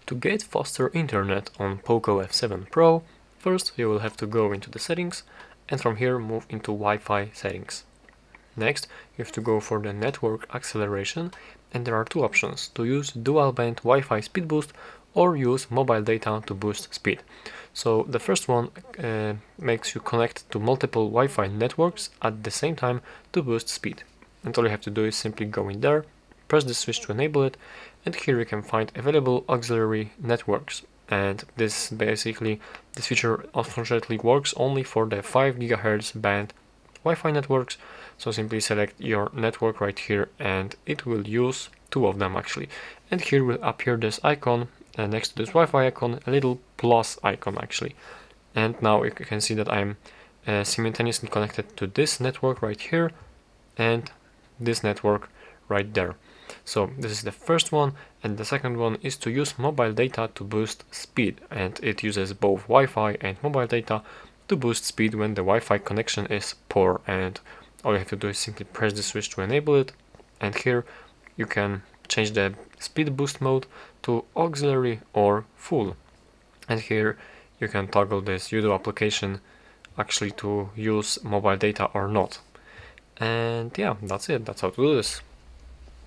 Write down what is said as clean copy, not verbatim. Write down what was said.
To get faster internet on Poco F7 Pro, first you will have to go into the settings and from here move into Wi-Fi settings. Next, you have to go for the network acceleration and there are two options: to use dual band Wi-Fi speed boost or use mobile data to boost speed. So the first one makes you connect to multiple Wi-Fi networks at the same time to boost speed. And all you have to do is simply go in there, press the switch to enable it, and here you can find available auxiliary networks. And this feature unfortunately works only for the 5 GHz band Wi-Fi networks. So simply select your network right here and it will use two of them actually. And here will appear this icon next to this Wi-Fi icon, a little plus icon actually. And now you can see that I'm simultaneously connected to this network right here and this network right there. So this is the first one, and the second one is to use mobile data to boost speed, and it uses both Wi-Fi and mobile data to boost speed when the Wi-Fi connection is poor, and all you have to do is simply press the switch to enable it, and here you can change the speed boost mode to auxiliary or full, and here you can toggle this udo application actually to use mobile data or not. And yeah, that's it. That's how to do this.